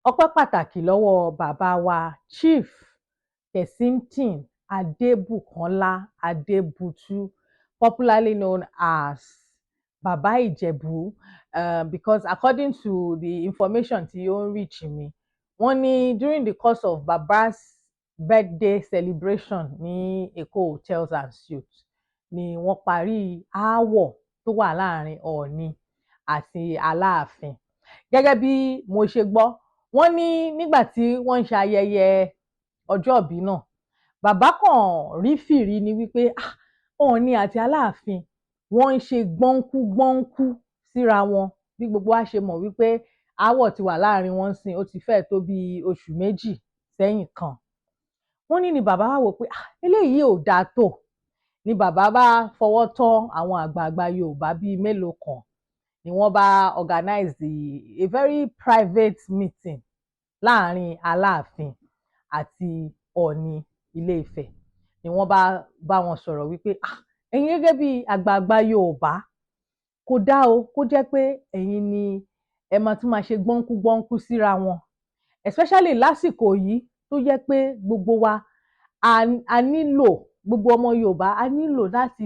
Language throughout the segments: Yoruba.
Ọpẹ́ pàtàkì lọ́wọ́ bàbá wa Chief Kessington Adebutu, popularly known as Baba Ijebu, because according to the information tí ó ń reach mi, wọ́n ní during the course of Baba's birthday celebration ní Èkó hotels and suites ni wọ́n parí aáwọ̀ tó wà láàrin Ọọ̀ni àti Aláàfin. Gẹ́gẹ́ bí mo ṣe gbọ́, wọ́n ní nígbà tí wọ́n ń ṣe ayẹyẹ ọjọ́ ìbí náà, bàbá kan rí fìrí ni wípé Ọọ̀ni àti Aláàfin wọ́n ń ṣe gbọ́nkú síra wọn, bí gbogbo wa ṣe mọ̀ wípé aáwọ̀ ti wà láàrin wọn sìn, ó ti fẹ́ tó bí oṣù méjì sẹ́yìn kan. Wọ́n ní ni bàbá wa wò pé eléyìí ò dáa tó, ni bàbá bá fọwọ́ tọ́ àwọn àgbààgbà Yorùbá bíi mélòó kan, ni wọ́n bá organize a very private meeting láàrin Aláàfin àti Ọọ̀ni Ilé-Ifẹ̀. Ni wọ́n bá wọn sọ̀rọ̀ wípé ẹ̀yin gẹ́gẹ́ bí àgbààgbà Yorùbá, kò dá o kó jẹ́ pé ẹ̀yin ni ẹ máa tún máa ṣe gbọ́nkú síra wọn, especially lásìkò yìí tó jẹ́ pé gbogbo wa a nílò, gbogbo ọmọ Yorùbá a nílò láti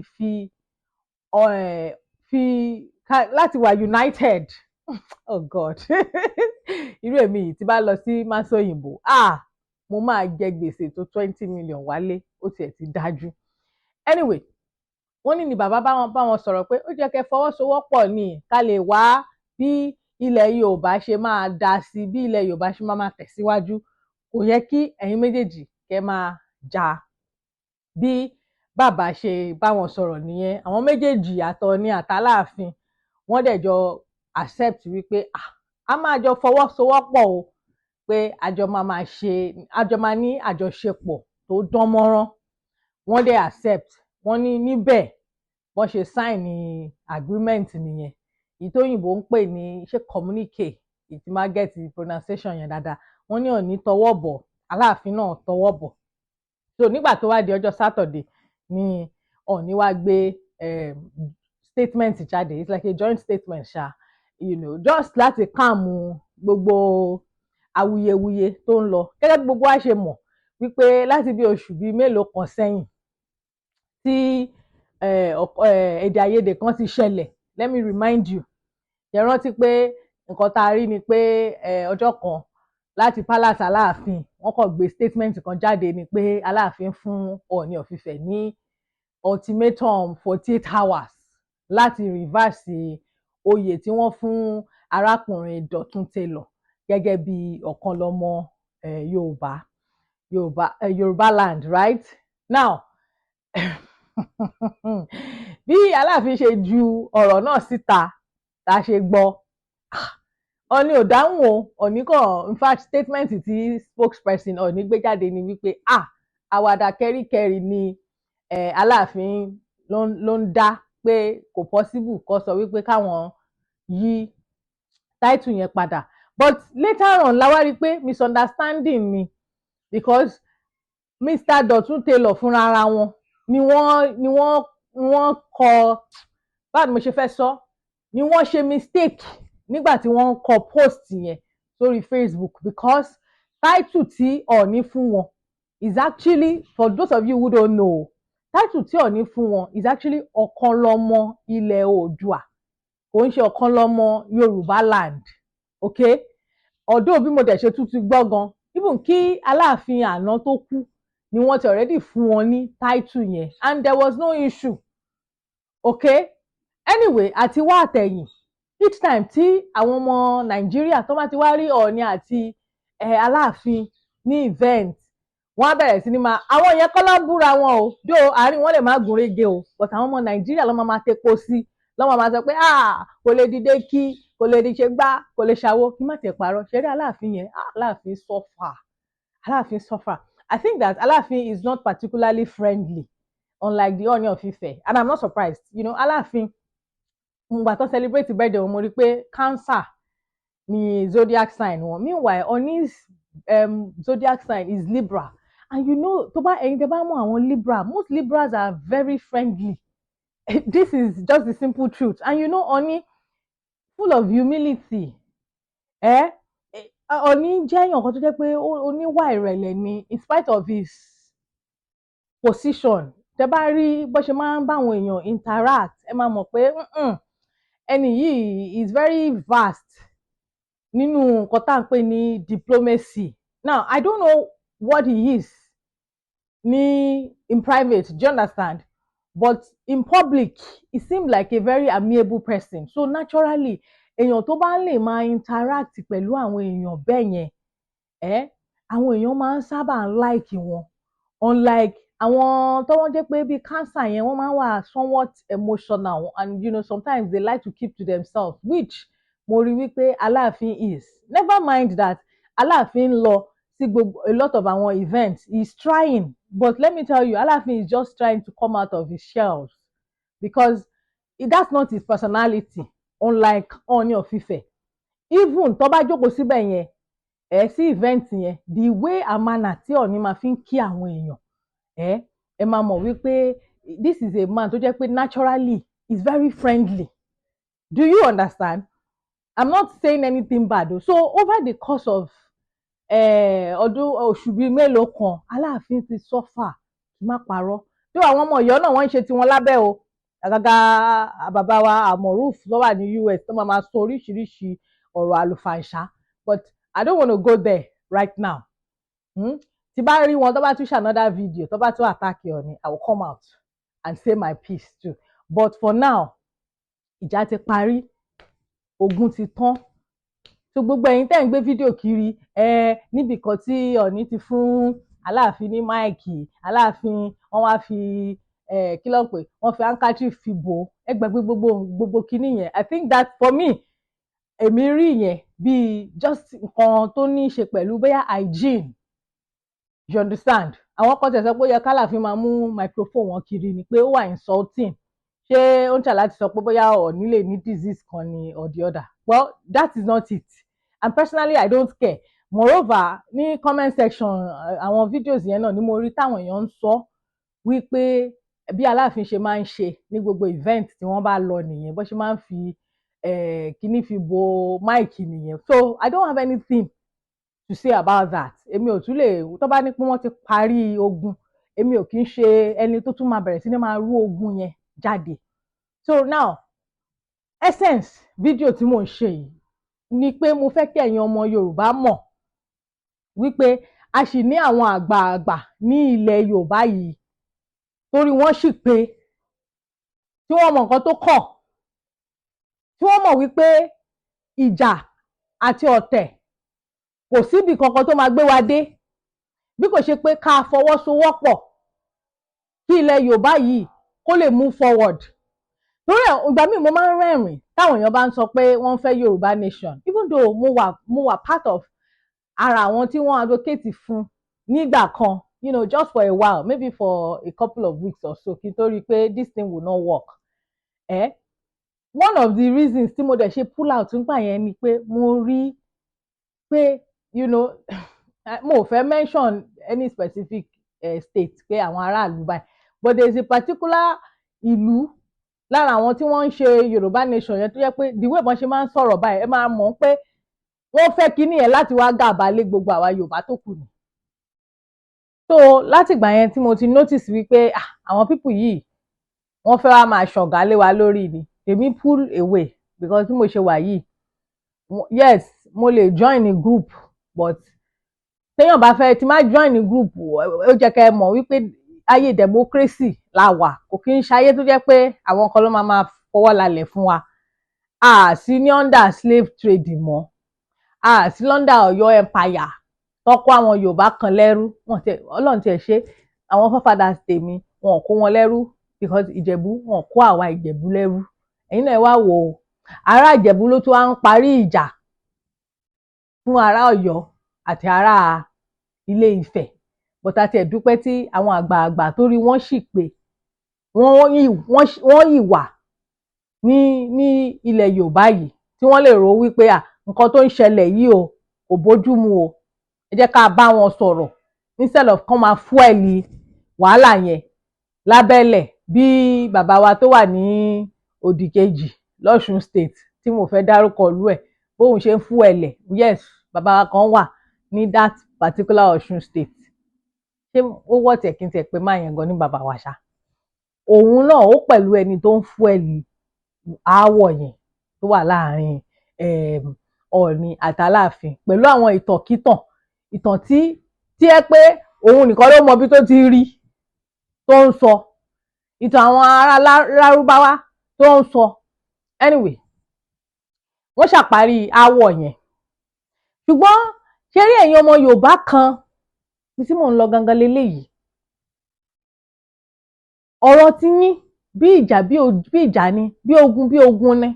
láti wà united. Oh God. Irú èmi yìí tí bá lọ sí máṣe òyìnbó, mo máa jẹ gbèsè tó 20 million wálé, ó tiẹ̀ ti dájú. Anyway, wọ́n ní ni bàbá bá wọn sọ̀rọ̀ pé ó jẹ́ kẹ́ fọwọ́sowọ́pọ̀ ní ká lè wá bí ilẹ̀ Yorùbá ṣe máa dá sí, bí ilẹ̀ Yorùbá ṣe máa tẹ̀síwájú. Kò yẹ kí ẹ̀yin méjèèjì kẹ́ máa jà. Bí bàbá ṣe bá wọn sọ̀rọ̀ nìyẹn, àwọn méjèèjì àtọ̀ọ̀ni àtàláàfin wọ́n dẹ̀ jọ accept wípé a máa jọ fọwọ́sowọ́pọ̀ o, pé àjọ máa ní àjọṣepọ̀ tó dán mọ́rán. Wọ́n dẹ̀ accept, wọ́n ní níbẹ̀ wọ́n ṣe sign ní agreement nìyẹn. Èyí tó òyìnbó ń pè ní ṣé communique, ìtì máa get pronunciation yẹn dáadáa. Wọ́n ní Ọọ̀ni tọwọ́ bọ̀, Aláàfin náà tọwọ́ bọ̀. So nígbà tó wá di ọjọ́ Saturday ni Ọọ̀ni wá gbé statement jáde. It's like a joint statement ṣá, just láti calm gbogbo awuyewuye tó ń lọ. Gẹ́gẹ́ bí gbogbo wa ṣe mọ̀ wípé láti bí oṣù bíi mélòó kan sẹ́yìn tí èdè àìyedè kan ti ṣẹlẹ̀. Let me remind you, ẹ rántí pé nǹkan tá a rí ni pé ọjọ́ kan láti palace Aláàfin wọ́n kàn gbé statement kan jáde ni pé Aláàfin fún Ọọ̀ni of Ifẹ̀ ní ultimatum 48 hours láti reverse oyè tí wọ́n fún arákùnrin Dọ̀tun Taylor gẹ́gẹ́ bí ọ̀kan lọ́mọ Yorùbá land, right? Now bí Aláàfin ṣe ju ọ̀rọ̀ náà síta tá a ṣe gbọ́, Ọọ̀ni ò dáhùn o. Ọọ̀ni kan, in fact statement tí spokesperson Ọọ̀ni gbé jáde ni wípé àwàdà kẹ́ríkẹ́rí ni Aláàfin ló ń dá, pé kò possible kó sọ wípé káwọn yí title yẹn padà. But later on la wá rí pé misunderstanding ni, because Mr. Dọ̀tun Taylor fúnra ara wọn ni wọ́n kọ, báwo ni mo ṣe fẹ́ sọ, ni wọ́n ṣe mistake nígbà tí wọ́n kọ post yẹn sórí Facebook, because title tí Ọọ̀ni fún wọn is actually, for those of you who don't know, title tí Ọọ̀ni fún wọn is actually ọ̀kan lọ́mọ ilẹ̀ Oòduà, kò ń ṣe ọ̀kan lọ́mọ Yorùbá land. Okay? Although bí mo dẹ̀ ṣe tún ti gbọ́ gan, even kí Aláàfin àná tó kú ni wọ́n ti already fún wọn ní title yẹn, and there was no issue. Okay? Anyway, àti wá àtẹ̀yìn, each time tí àwọn ọmọ Nàìjíríà tó bá ti wá rí Ọọ̀ni àti Aláàfin ní event, wọ́n á bẹ̀rẹ̀ sí ní àwọn yẹn kọ́ ló ń búra wọn o, dó àárín wọn lè má gún régé o, but àwọn ọmọ Nàìjíríà ló máa tepo sí, ló máa sọ pé kò lè dìde kí, kò lè di ṣe gbá, kò lè ṣàwo. Kí má tẹ̀ parọ́, ṣe rí Aláàfin yẹn, Aláàfin suffer. I think that Aláàfin is not particularly friendly, unlike the Ooni of Ife, and I'm not surprised. Aláàfin ngbà tó celebrate birthday wọn, mo rí pé Cancer ni zodiac sign wọn. Meanwhile, Ooni's zodiac sign is Libra, and tó bá ẹ̀yin tẹ́ bá mọ̀ àwọn Libra, most Libras are very friendly. This is just the simple truth. And Ooni, full of humility, Ọọ̀ni jẹ́ èèyàn kan tó jẹ́ pé oníwà ìrẹ̀lẹ̀ ni in spite of his position. Tẹ bá rí bó ṣe máa ń bá àwọn èèyàn interact, ẹ máa mọ̀ pé ẹni yìí is very vast nínú nǹkan tá à ń pè ní diplomacy. Now I don't know what he is in private, do you understand? But in public he seemed like a very amiable person. So naturally èèyàn tó bá lè máa interact pẹ̀lú àwọn èèyàn bẹ́ẹ̀ yẹn àwọn èèyàn máa ń sábà like wọn, unlike àwọn tó wọ́n jẹ́ pé bí cancer yẹn wọ́n máa ń wà somewhat emotional and sometimes they like to keep to themselves, which mo rí wípé Aláàfin is. Never mind that Aláàfin lọ sí gbogbo a lot of àwọn events, he's trying, but let me tell you Aláàfin is just trying to come out of his shells because that's not his personality, unlike Ooni of Ife. Even tó bá jókòó síbẹ̀ yẹn sí event yẹn, the way and manner tí Ooni máa fi ń kí àwọn èèyàn ẹ máa mọ̀ wípé this is a man tó jẹ́ pé naturally is very friendly. Do you understand? I'm not saying anything bad o. So over the course of ọdún oṣù bíi mélòó kan Aláàfin ti suffer kí má parọ́. Tó àwọn ọmọ Ọ̀yọ́ náà wọ́n ń ṣe tiwọn lábẹ́ o. Àgàgà bàbá wa Amoruf ló wà ní US tó máa sọ oríṣiríṣi ọ̀rọ̀ àlùfàǹṣá, but I don't want to go there right now. Tí bá rí wọn tó bá tún ṣe another video tó bá tún attack Ọọ̀ni, I will come out and say my piece too. But for now ìjà ti parí, ogun ti tán. So gbogbo ẹ̀yin tẹ́ ń gbé fídíò kiri níbi kan tí Ọọ̀ni ti fún Aláàfin ní máìkì, Aláàfin wọ́n wá fi kí ló ń pè, wọ́n fi handkerchief fi bò ẹ gbàgbé gbogbo kinní yẹn. I think that for me èmi rí yẹn bíi just nǹkan tó ní í ṣe pẹ̀lú bóyá hygiene, you understand? Àwọn kan tẹ̀ sọ pé ó yẹ k'Aláàfin máa mú microphone wọn kiri ni pé ó wà insulting. Ṣé ó ń tà láti sọ pé bóyá Ọọ̀ni lè ní disease kan ni or the other? Well, that is not it. And personally I don't care. Moreover, ní comment section àwọn videos yẹn náà ni mo rí táwọn èèyàn ń sọ wípé bí Aláàfin ṣe máa ń ṣe ní gbogbo event tí wọ́n bá lọ nìyẹn, bó ṣe máa ń fi kíní fi bo máìkì nìyẹn. So I don't have anything to say about that. Èmi ò tún lè tó bá ní pé wọ́n ti parí ogun, èmi ò kí ń ṣe ẹni tó tún máa bẹ̀rẹ̀ sí ní máa rú ogun yẹn jáde. So now essence fídíò tí mò ń ṣe yìí ni pé mo fẹ́ kí ẹ̀yin ọmọ Yorùbá mọ̀ wípé a sì ní àwọn àgbààgbà ní ilẹ̀ Yorùbá yìí torí wọ́n sì pé tí wọ́n mọ̀ nǹkan tó kàn, tí wọ́n mọ̀ wípé ìjà àti ọ̀tẹ̀ kò síbi kankan tó máa gbé wa dé bí kò ṣe pé ká fọwọ́sowọ́pọ̀ kí ilẹ̀ Yorùbá yìí kó lè move forward. Torí ìgbà míì mo máa ń rẹ́rìn táwọn èèyàn bá ń sọ pé wọ́n fẹ́ Yorùbá nation, even though mo wà part of ara àwọn tí wọ́n advocate fún nígbà kan, just for a while, maybe for a couple of weeks or so, kí n tó rí pé this thing will not work. One of the reasons tí mo dẹ̀ ṣe pull out nígbà yẹn ni pé mo rí pé mo ò fẹ́ mention any specific state pé àwọn aráàlú báyìí, but there is a particular ìlú lára àwọn tí wọ́n ń ṣe Yorùbá nation yẹn tó yẹ pé the way wọ́n ṣe máa ń sọ̀rọ̀ báyìí ẹ máa mọ̀ pé wọ́n fẹ́ kíní yẹn láti wá gàba lé gbogbo àwa Yorùbá tó kù ni. So látìgbà yẹn tí mo ti notice wípé àwọn people yìí wọ́n fẹ́ wá máa ṣọ̀gá lé wa lórí ni, èmi pull away because bí mo ṣe wà yìí, yes mo lè join ní group, but téèyàn bá fẹ́ tí má join ní group ó jẹ́ kẹ́ ẹ mọ̀ wípé ayé democracy la wà, kò kí ń ṣayé tó jẹ́ pé àwọn kan ló máa fọwọ́ lálẹ̀ fún wa. A sì ní under slave trade mọ́, a sì under Ọ̀yọ́ empire tọ́kọ́ àwọn Yorùbá kan lẹ́rú. Ọlọ́run tiẹ̀ ṣe àwọn forefathers tèmi wọn ò kó wọn lẹ́rú because Ìjẹ̀bú wọn kó àwa Ìjẹ̀bú lẹ́rú. Ẹ̀yin náà wá wò ó, ará Ìjẹ̀bú ló tún wá ń parí ìjà fún ará Ọ̀yọ́ àti ará Ilé Ifẹ̀. But àti ẹ̀dúpẹ́ tí àwọn àgbààgbà torí wọ́n sì pé wọ́n yìí wà ní ilẹ̀ Yorùbá yìí tí wọ́n lè rò wípé nǹkan tó ń ṣẹlẹ̀ yìí o kò bójúmu o, ẹ jẹ́ ká bá wọn sọ̀rọ̀ instead of kán máa fuel wàhálà yẹn lábẹ́lẹ̀ bí bàbá wa tó wà ní òdìkejì l'Ọ̀ṣun state tí mo fẹ́ dárúkọ ìlú ẹ̀ bóun ṣe ń fuel yes bàbá wa kan wà ní that particular Ọ̀ṣun state. Ṣé ó wọ́ tẹ̀ kí n tẹ̀ pé máa yẹn gan ní bàbá wa ṣá? Òun náà ó pẹ̀lú ẹni tó ń fúẹ̀lì aáwọ̀ yẹn tó wà láàrin Ọọ̀ni àti Aláàfin pẹ̀lú àwọn ìtànkítàn, ìtàn tí ẹ pé òun nìkan ló mọ bí tó ti rí tó ń sọ, ìtàn àwọn ará Lárúbáwá tó ń sọ. Anyway, wọ́n ṣàparí aáwọ̀ yẹn. Ṣùgbọ́n ṣé rí ẹ̀yin ọmọ Yorùbá kan bí tí mò ń lọ gangan leléyìí, ọ̀rọ̀ ti yín bí ìjà ni, bí ogun ni.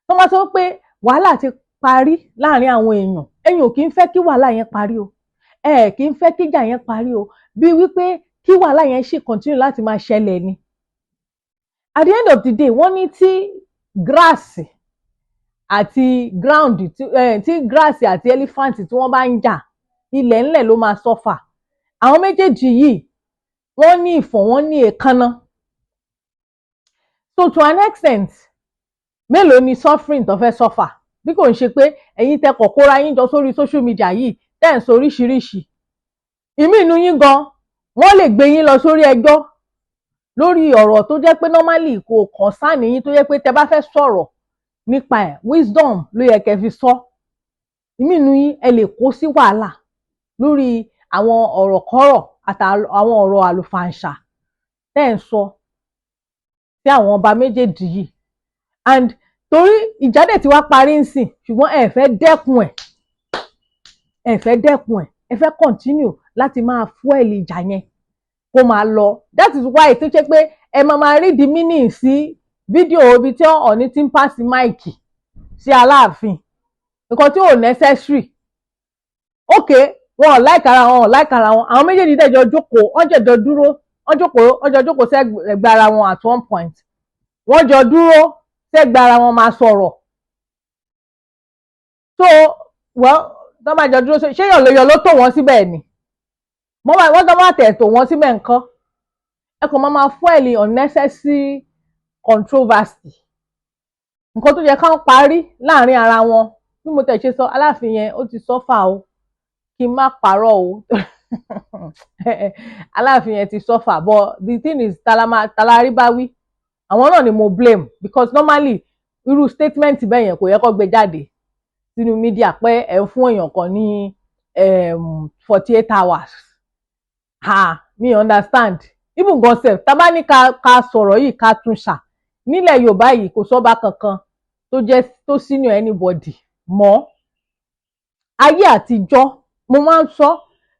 Tó máa sọ pé wàhálà ti parí láàrin àwọn èèyàn, ẹ̀yin ò kì í fẹ́ kí wàhálà yẹn parí o, ẹ kì í fẹ́ kí ìjà yẹn parí o, bí wípé kí wàhálà yẹn ṣì continue láti máa ṣẹlẹ̀ ni. At the end of the day, wọ́n ní tí grass àti ground tí grass àti elephant tí wọ́n bá ń jà, ilẹ̀ ńlẹ̀ ló máa suffer. Àwọn méjèèjì yìí wọ́n ní ìfọ̀n, wọ́n ní èékánná. So to an extent, mélòó ni suffering tó fẹ́ suffer bí kò ń ṣe pé ẹ̀yin tẹ́ kọ̀ kóra yín jọ sórí social media yìí tẹ́ ń sọ oríṣiríṣi. Ìmí inú yín gan wọ́n lè gbé yín lọ sórí ẹjọ́ lórí ọ̀rọ̀ tó jẹ́ pé normally kò concern yín, tó jẹ́ pé tẹ́ bá fẹ́ sọ̀rọ̀ nípa ẹ̀ wisdom ló yẹ kẹ́ fi sọ. Ìmí inú yín ẹ lè kó sí wàhálà lórí àwọn ọ̀rọ̀ kọ́rọ̀ àti àwọn ọ̀rọ̀ àlùfàǹṣà tẹ́ ń sọ sí àwọn ọba méjèèjì yìí. And torí ìjà dẹ̀ ti wá parí ń sìn, ṣùgbọ́n ẹ fẹ́ dẹ́kun ẹ̀, ẹ fẹ́ continue láti máa fuel ìjà yẹn kó máa lọ. That is why tó ṣe pé ẹ máa rí the meaning sí fídíò ibi tí Ọọ̀ni ti ń pàṣẹ máìkì sí Aláàfin, nǹkan tí ò necessary. Okay, wọn ò like ara wọn, àwọn méjèèjì dẹ̀ jọ jókòó, wọ́n jọ jókòó sẹ́gbẹ̀ẹ́ ara wọn at one point, wọ́n jọ dúró sẹ́gbẹ̀ẹ́ ara wọn máa sọ̀rọ̀. So well, tó máa jọ dúró ṣé yọ̀lọ́yọ̀ ló tò wọ́n síbẹ̀ ni? Wọ́n tó máa tẹ̀ tò wọ́n síbẹ̀ nǹkan. Ẹ kàn máa fuel unnecessary controversy. Nǹkan tó yẹ ká ń parí láàrin ara wọn. Bí mo tẹ̀ ṣe sọ, Aláàfin yẹn ó ti suffer o, kí n má parọ́ o. Aláàfin yẹn ti suffer, but the thing is talari bá wí, àwọn náà ni mo blame, because normally irú statement bẹ́ẹ̀ yẹn kò yẹ kó gbé jáde sínú media pé ẹ ń fún èèyàn kan ní 48 hours. Mi understand. Even God sef, tá bá ní ká sọ̀rọ̀ yìí ká tún ṣà, nílẹ̀ Yorùbá yìí kò sọ́ba kankan tó senior anybody mọ́. Ayé àtijọ́ mo máa ń sọ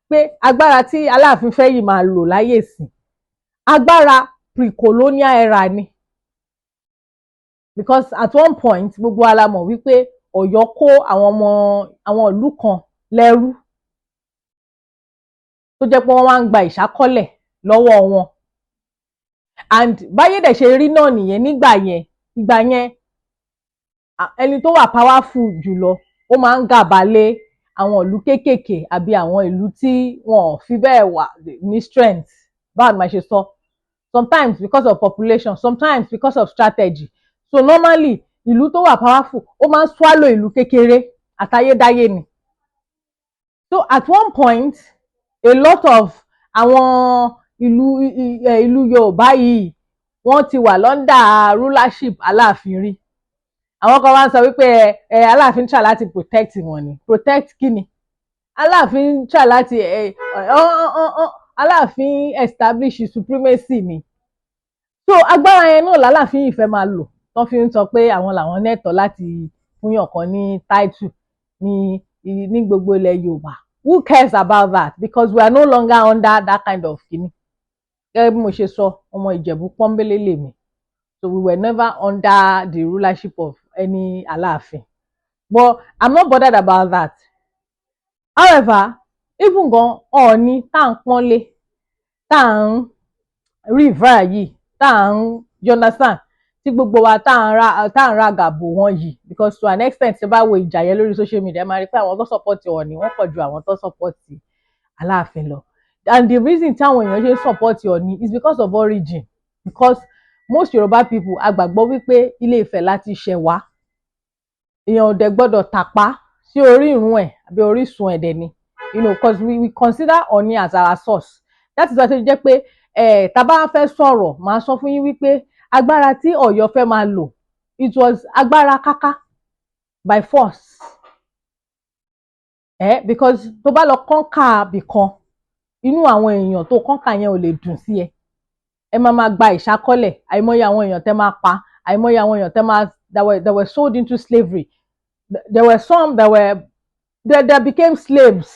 pé agbára tí Aláàfin fẹ́ yìí máa lò láyé ìsìn, agbára pre-colonial era ni. Because at one point gbogbo wa la mọ̀ wípé Ọ̀yọ́ kó àwọn ìlú kan lẹ́rú tó jẹ́ pé wọ́n wá ń gba ìṣákọ́lẹ̀ lọ́wọ́ wọn. And báyé dẹ̀ ṣe rí náà nìyẹn nígbà yẹn. Ìgbà yẹn ẹni tó wà powerful jùlọ ó máa ń gàba lé àwọn ìlú kéékèèké àbí àwọn ìlú tí wọn ò fi bẹ́ẹ̀ wà ní strength. Báwo ni màá ṣe sọ? Sometimes because of population, sometimes because of strategy. So normally ìlú tó wà powerful ó máa ń swallow ìlú kékeré, àtayédáyé ni. So at one point a lot of àwọn ìlú Yorùbá yìí wọ́n ti wà lọ́ndà rulership Aláàfin rí. Àwọn kan wá ń sọ wípé Aláàfin try láti protect wọn ni. Protect kí ni? Aláàfin try láti Aláàfin establish supremacy ni. So agbára yẹn náà l'Aláàfin yìí fẹ́ máa lò tó fi ń sọ pé àwọn làwọn nẹ́tọ̀ọ́ láti fúnyàn kan ní title ní gbogbo ilẹ̀ Yorùbá. Who cares about that? Because we are no longer under that kind of kini. Gẹ́gẹ́ bí mo ṣe sọ, ọmọ Ìjẹ̀bú pọ́nbélé lèmi. So we were never under the rulership of any Alaafin. But I'm not bothered about that. However, even gan Ọọ̀ni tá ń pọ́nlé, tá ń revere yìí, tá ń understand, tí gbogbo wa tá ń ra gàbò wọn yìí, because to an extent ṣe bá wo ìjà yẹn lórí social media máa rí pé àwọn tó support Ọọ̀ni wọ́n pọ̀ ju àwọn tó support Aláàfin lọ. And the reason tí àwọn èèyàn ṣe support Ọọ̀ni is because of origin. Because most Yoruba people agbàgbọ́ wípé Ilé Ifẹ̀ láti ṣẹ̀ wá. Èèyàn ò dẹ̀ gbọ́dọ̀ tàpá sí orí ìrun ẹ̀ àbí orísun ẹ̀ dẹ̀ ni, you know, because we consider Ooni as our source. That is why ó jẹ́ pé tá bá fẹ́ sọ̀rọ̀ màá sọ fún yín wípé agbára tí Ọ̀yọ́ fẹ́ máa lò, it was agbára káká by force. Because tó bá lọ kọ́ńkà bìkan, inú àwọn èèyàn tó kọ́ńkà yẹn ò lè dùn sí ẹ. Ẹ máa gba ìṣákọ́lẹ̀, àìmọye àwọn èèyàn tẹ́ máa pa, àìmọye àwọn èèyàn tẹ́ máa that were sold into slavery. There were some that became slaves.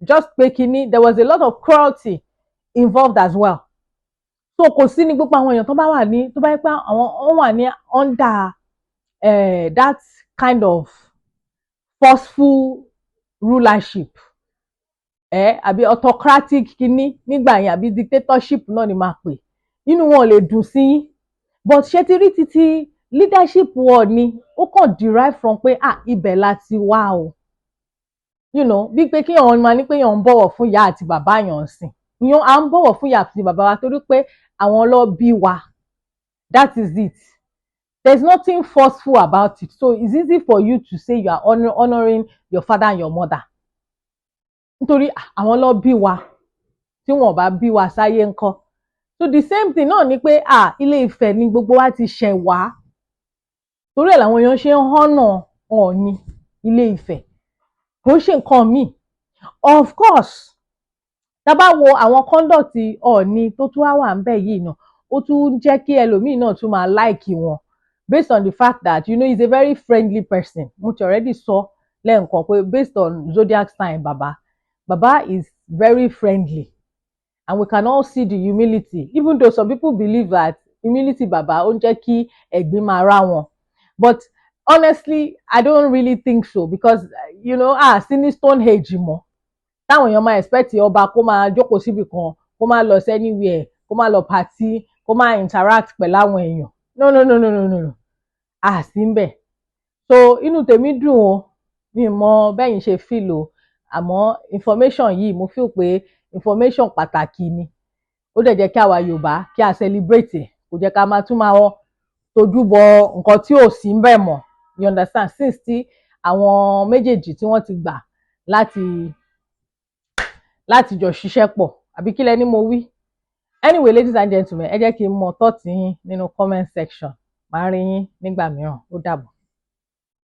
Just pé kíní, there was a lot of cruelty involved as well. So kò sí ní gbogbo àwọn èèyàn tó bá wà ní, tó bá yẹ pé àwọn wà ní under that kind of forceful rulership, àbí autocratic kíní nígbà yẹn, àbí dictatorship náà ni máa pè, inú wọn ò lè dùn sí yín. But ṣé ti rí títí leadership wọ̀ ni ó kàn derive from pé ibẹ̀ la ti wá o, you know, bí pé kí èèyàn máa ní pé èèyàn ń bọ̀wọ̀ fún ìyá àti bàbá èèyàn sìn, ìyẹn à ń bọ̀wọ̀ fún ìyá àti bàbá wa torí pé àwọn ló bí wa. That is it. There's nothing forceful about it. So it's easy for you to say you are honoring your father and your mother. Nítorí àwọn ló bí wa, tí wọn bá bí wa sáyé ńkọ́. So the same thing náà ni pé Ilé Ifẹ̀ ni gbogbo wa ti ṣẹ̀ wá. Torí ẹ̀ làwọn èèyàn ṣe ń họ́nà Ọọ̀ni Ilé Ifẹ̀. Kò ṣe nǹkan míì. Of course, tá bá wo àwọn conduct Ọọ̀ni tó tún wà ńbẹ̀ yìí náà, ó tún jẹ́ kí ẹlòmíì náà tún máa like wọn. Based on the fact that, you know, he's a very friendly person. Mo ti already sọ lẹ́ǹkan pé based on zodiac sign Baba is very friendly. And we can all see the humility. Even though some people believe that humility Baba ó ń jẹ́ kí ẹ̀gbin máa rá wọn. But honestly, I don't really think so, because, you know, sí ní Stonehenge mọ́. Táwọn èèyàn máa expect ọba kó máa jókòó síbì kan, kó máa lọ sí anywhere, kó máa lọ party, kó máa interact pẹ̀lú àwọn èèyàn. No. Sí ńbẹ̀. So inú tèmi dùn o, mi mọ bẹ́yìn ṣe feel o, àmọ́ information yìí mo feel pé information pàtàkì ni. Ó dẹ̀ jẹ́ kí àwa Yorùbá kí a celebrate ẹ̀, kò jẹ́ ká máa tún máa tojú bọ nǹkan tí ò sí ńbẹ̀ mọ́. You understand? Since tí àwọn méjèèjì tí wọ́n ti gbà láti jọ ṣiṣẹ́ pọ̀, àbí kí lẹ ní mo wí? Anyway, ladies and gentlemen, ẹ jẹ́ kí n mọ thought yín nínú comment section. Màá rí yín nígbà mìíràn. Ó dàbọ̀.